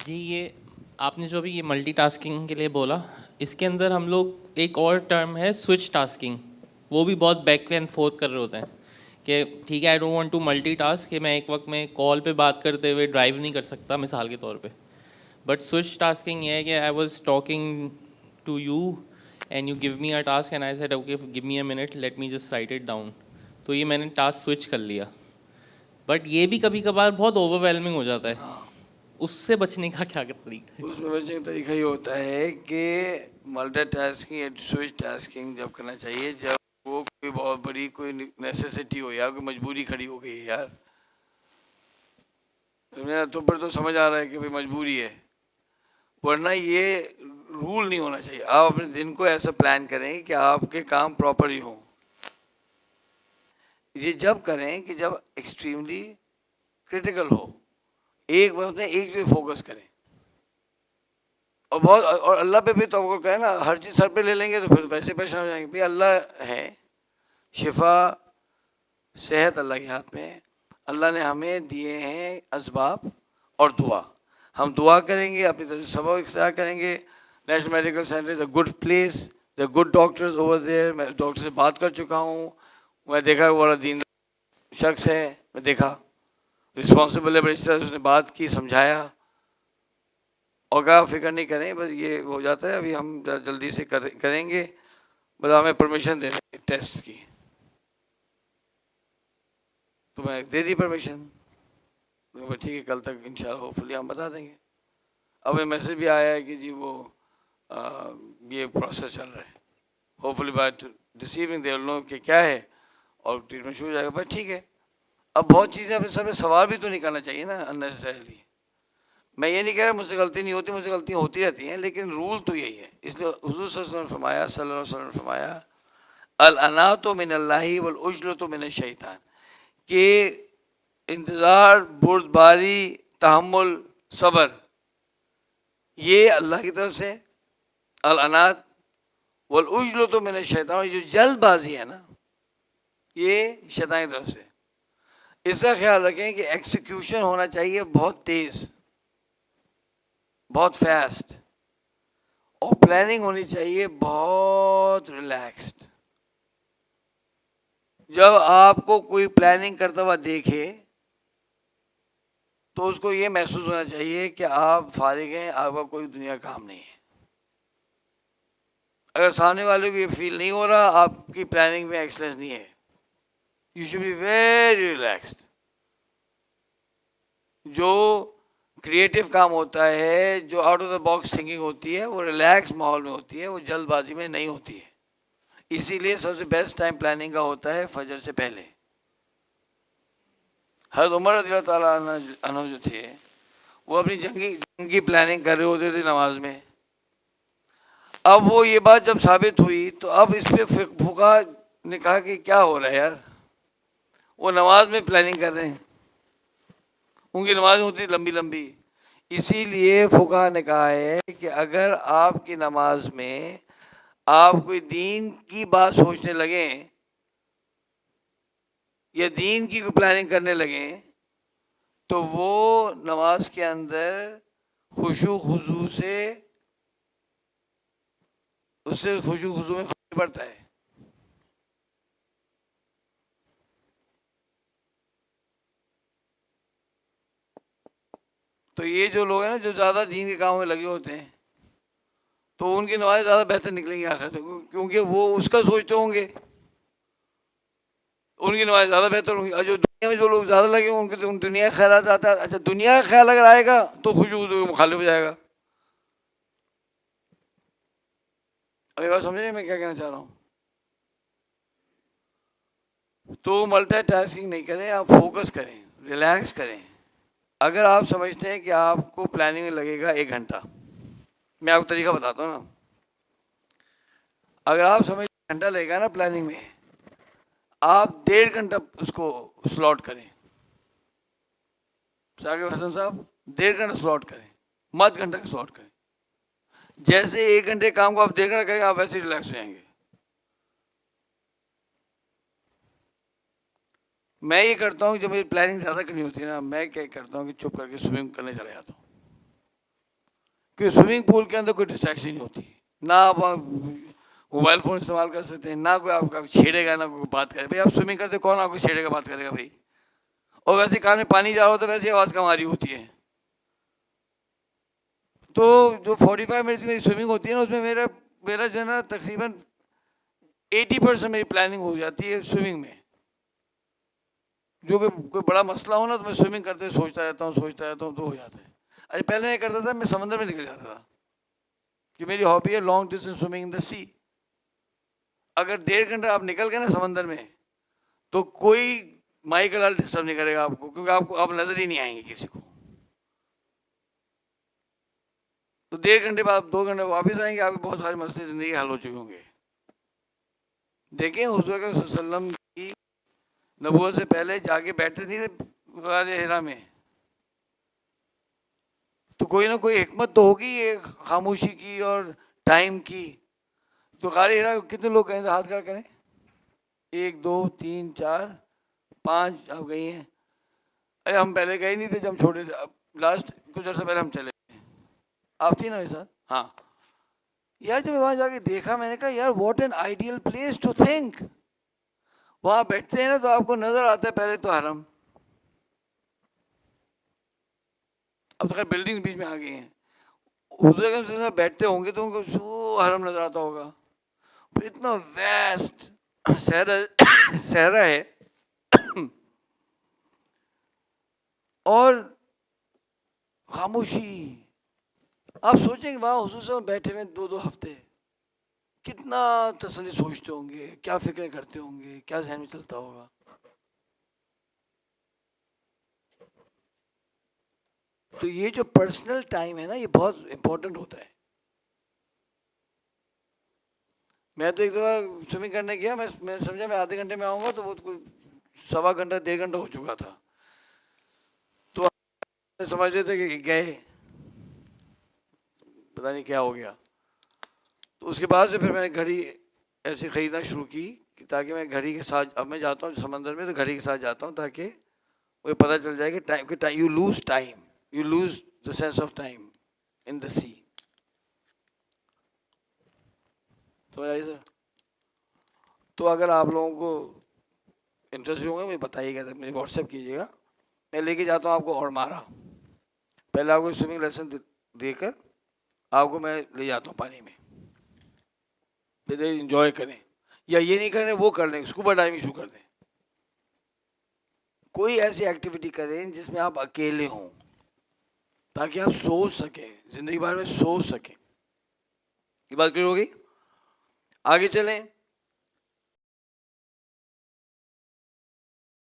جی یہ آپ نے جو بھی یہ ملٹی ٹاسکنگ کے لیے بولا، اس کے اندر ہم لوگ ایک اور ٹرم ہے سوئچ ٹاسکنگ، وہ بھی بہت بیک اینڈ فورتھ کر رہے ہوتے ہیں کہ ٹھیک ہے I don't want to multitask, کہ میں ایک وقت میں کال پہ بات کرتے ہوئے ڈرائیو نہیں کر سکتا مثال کے طور پہ. بٹ سوئچ ٹاسکنگ یہ ہے کہ I was talking to you and you give me a task and I said okay give me a minute let me just write it down. تو یہ میں نے ٹاسک سوئچ کر لیا. بٹ یہ بھی کبھی کبھار بہت اوور ویلمنگ ہو جاتا ہے، اس سے بچنے کا کیا طریقہ ہے؟ اس میں بچنے کا طریقہ یہ ہوتا ہے کہ ملٹی ٹاسکنگ یا سوئچ ٹاسکنگ جب کرنا چاہیے جب وہ کوئی بہت بڑی کوئی نیسیسٹی ہو یا کوئی مجبوری کھڑی ہو گئی ہے. یار میرا تو سمجھ آ رہا ہے کہ بھائی مجبوری ہے، ورنہ یہ رول نہیں ہونا چاہیے. آپ اپنے دن کو ایسا پلان کریں کہ آپ کے کام پراپرلی ہوں. یہ جب کریں کہ جب ایکسٹریملی کریٹیکل ہو، ایک وقت میں ایک چیز فوکس کریں اور اللہ پہ بھی توقع کریں نا. ہر چیز سر پہ لے لیں گے تو پھر ویسے پریشان ہو جائیں گے. بھائی اللہ ہے، شفا صحت اللہ کے ہاتھ میں ہے. اللہ نے ہمیں دیے ہیں اسباب اور دعا. ہم دعا کریں گے، اپنی طرف سے سبب اختیار کریں گے. National medical centre is a good place, the good doctors over there. میں ڈاکٹر سے بات کر چکا ہوں، میں دیکھا وہ بڑا دین شخص ہے، میں دیکھا رسپانسبل ہے، بڑی طرح سے اس نے بات کی، سمجھایا. اور کیا فکر نہیں کریں، بس یہ ہو جاتا ہے. ابھی ہم جلدی سے کریں گے، بس ہمیں پرمیشن دے دیں ٹیسٹ کی. تو میں دے دی پرمیشن، ٹھیک ہے کل تک انشاءاللہ ہوپ فلی ہم بتا دیں گے. اب یہ میسج بھی آیا ہے کہ جی وہ یہ پروسیس چل رہا ہے، hopefully by this evening دے لو کہ کیا ہے اور ٹریٹمنٹ شروع ہو جائے گا. بھائی ٹھیک ہے. اب بہت چیزیں اپنے سر میں سوال بھی تو نہیں کرنا چاہیے نا اننیسسریلی. میں یہ نہیں کہہ رہا مجھ سے غلطی نہیں ہوتی، مجھ سے غلطیاں ہوتی رہتی ہیں، لیکن رول تو یہی ہے. اس لیے حضور صلی اللہ علیہ وسلم نے فرمایا الانات من اللہ والعجلۃ من الشیطان، کہ انتظار، بردباری، تحمل، صبر یہ اللہ کی طرف سے. الانات والعجلۃ من الشیطان، اور جو جلد بازی ہے نا یہ شیطان کی طرف سے. اس کا خیال رکھیں کہ ایکسیکیوشن ہونا چاہیے بہت تیز، بہت فاسٹ، اور پلاننگ ہونی چاہیے بہت ریلیکسڈ. جب آپ کو کوئی پلاننگ کرتا ہوا دیکھے تو اس کو یہ محسوس ہونا چاہیے کہ آپ فارغ ہیں، آپ کا کوئی دنیا کام نہیں ہے. اگر سامنے والے کو یہ فیل نہیں ہو رہا آپ کی پلاننگ میں ایکسلنس نہیں ہے. You should be very relaxed. جو کریٹو کام ہوتا ہے، جو out of the box thinking ہوتی ہے، وہ ریلیکس ماحول میں ہوتی ہے، وہ جلد بازی میں نہیں ہوتی ہے. اسی لیے سب سے بیسٹ ٹائم پلاننگ کا ہوتا ہے فجر سے پہلے. حضرت عمر رضی اللہ تعالیٰ عنہ جو تھے وہ اپنی جنگ کی پلاننگ کر رہے ہوتے تھے نماز میں. اب وہ یہ بات جب ثابت ہوئی تو اب اس پہ فقہا نے کہا کہ کیا ہو رہا ہے یار، وہ نماز میں پلاننگ کر رہے ہیں، ان کی نماز ہوتی لمبی لمبی. اسی لیے فقہا نے کہا ہے کہ اگر آپ کی نماز میں آپ کوئی دین کی بات سوچنے لگیں یا دین کی کوئی پلاننگ کرنے لگیں تو وہ نماز کے اندر خشوع خضوع سے، اس سے خشوع خضوع میں فرق پڑتا ہے. تو یہ جو لوگ ہیں نا جو زیادہ دین کے کاموں میں لگے ہوتے ہیں تو ان کی نماز زیادہ بہتر نکلیں گی آخر، کیونکہ وہ اس کا سوچتے ہوں گے، ان کی نماز زیادہ بہتر ہوں گی. اور جو دنیا میں جو لوگ زیادہ لگے ہوں ان کے دنیا کا خیالات آتا ہے. اچھا دنیا کا خیال اگر آئے گا تو خشوع خضوع مخالف ہو جائے گا. اگر بات سمجھیں میں کیا کہنا چاہ رہا ہوں. تو ملٹی ٹاسکنگ نہیں کریں، آپ فوکس کریں، ریلیکس کریں. اگر آپ سمجھتے ہیں کہ آپ کو پلاننگ میں لگے گا 1 گھنٹہ، میں آپ کو طریقہ بتاتا ہوں نا. اگر آپ سمجھتے ہیں 1 گھنٹہ لگے گا نا پلاننگ میں، آپ 1.5 گھنٹہ اس کو سلاٹ کریں. ثاقب حسن صاحب 1.5 گھنٹہ سلاٹ کریں، مت گھنٹہ کا سلاٹ کریں. جیسے 1 گھنٹے کام کو آپ 1.5 گھنٹہ کریں آپ ویسے ریلیکس ہو جائیں گے. میں یہ کرتا ہوں جب میری پلاننگ زیادہ کرنی ہوتی ہے نا، میں کیا کرتا ہوں کہ چپ کر کے سوئمنگ کرنے چلا جاتا ہوں. کہ سوئمنگ پول کے اندر کوئی ڈسٹریکشن نہیں ہوتی, نہ آپ موبائل فون استعمال کر سکتے ہیں, نہ کوئی آپ کا چھیڑے گا, نہ کوئی بات کرے. بھائی آپ سوئمنگ کرتے کون آپ کو چھیڑے گا, بات کرے گا بھائی؟ اور ویسے کان میں پانی جا رہا ہو تو ویسے آواز کم آ رہی ہوتی ہے. تو جو 45 منٹس کی میری سوئمنگ ہوتی ہے نا, اس میں میرا جو ہے نا تقریباً 80% میری پلاننگ ہو جاتی ہے سوئمنگ میں. جو کہ کوئی بڑا مسئلہ ہو نا تو میں سوئمنگ کرتے سوچتا رہتا ہوں تو ہو جاتا ہے. اچھا پہلے میں کرتا تھا, میں سمندر میں نکل جاتا تھا, کہ میری ہابی ہے long distance swimming in the سی. اگر 1.5 گھنٹہ آپ نکل گئے نا سمندر میں تو کوئی مائی کا لال ڈسٹرب نہیں کرے گا آپ کو, کیونکہ آپ نظر ہی نہیں آئیں گے کسی کو. تو 1.5 گھنٹے بعد 2 گھنٹے واپس آئیں گے, آپ کے بہت سارے مسئلے زندگی حل ہو چکے ہوں گے. دیکھیں حضور صلی اللہ علیہ وسلم کی نبوت سے پہلے جا کے بیٹھتے نہیں تھے غار حرا میں, تو کوئی نہ کوئی حکمت تو ہوگی یہ خاموشی کی اور ٹائم کی. تو غار حرا کتنے لوگ گئے, ہاتھ کھڑا کریں. 1 2 3 4 5 آپ گئی ہیں. ارے ہم پہلے گئے نہیں تھے جب ہم چھوٹے تھے, لاسٹ کچھ عرصہ پہلے ہم چلے گئے. آپ تھی نا میرے ساتھ؟ ہاں یار, جب میں وہاں جا کے دیکھا میں نے کہا یار what an ideal place to think. وہاں بیٹھتے ہیں نا تو آپ کو نظر آتا ہے پہلے تو حرم, اب تو خیر بلڈنگ بیچ میں آ گئی ہیں. حضور بیٹھتے ہوں گے تو ان کو سو حرم نظر آتا ہوگا. اتنا ویسٹ صحرا ہے, اور خاموشی. آپ سوچیں کہ وہاں حضور صلی اللہ علیہ وسلم بیٹھے ہوئے 2 ہفتے, کتنا تسلی سوچتے ہوں گے, کیا فکریں کرتے ہوں گے, کیا ذہن میں چلتا ہوگا. تو یہ جو پرسنل ٹائم ہے نا, یہ بہت امپورٹنٹ ہوتا ہے. میں تو ایک دفعہ سوئمنگ کرنے گیا, میں سمجھا میں آدھے گھنٹے میں آؤں گا, تو وہ کوئی 1.25 گھنٹہ 1.5 گھنٹہ ہو چکا تھا. تو سمجھ رہے تھے کہ گئے, پتہ نہیں کیا ہو گیا. تو اس کے بعد سے پھر میں نے گھڑی ایسے خریدنا شروع کی, تاکہ میں گھڑی کے ساتھ, اب میں جاتا ہوں سمندر میں تو گھڑی کے ساتھ جاتا ہوں, تاکہ مجھے پتہ چل جائے کہ time you lose time, you lose the sense of time in the sea. سمجھ آئی سر؟ تو اگر آپ لوگوں کو انٹرسٹ ہوں گے مجھے بتائیے گا, مجھے واٹس ایپ کیجیے گا, میں لے کے جاتا ہوں آپ کو. اور مارا پہلے آپ کو سوئمنگ لیسن دے کر آپ کو میں لے جاتا ہوں پانی میں, پھر انجوائے کریں, یا یہ نہیں کریں وہ کر لیں, اسکوبا ڈائیونگ شروع کر دیں. کوئی ایسی ایکٹیویٹی کریں جس میں آپ اکیلے ہوں, تاکہ آپ سوچ سکیں, زندگی بھر میں سوچ سکیں. یہ بات کلیئر ہو گئی؟ آگے چلیں.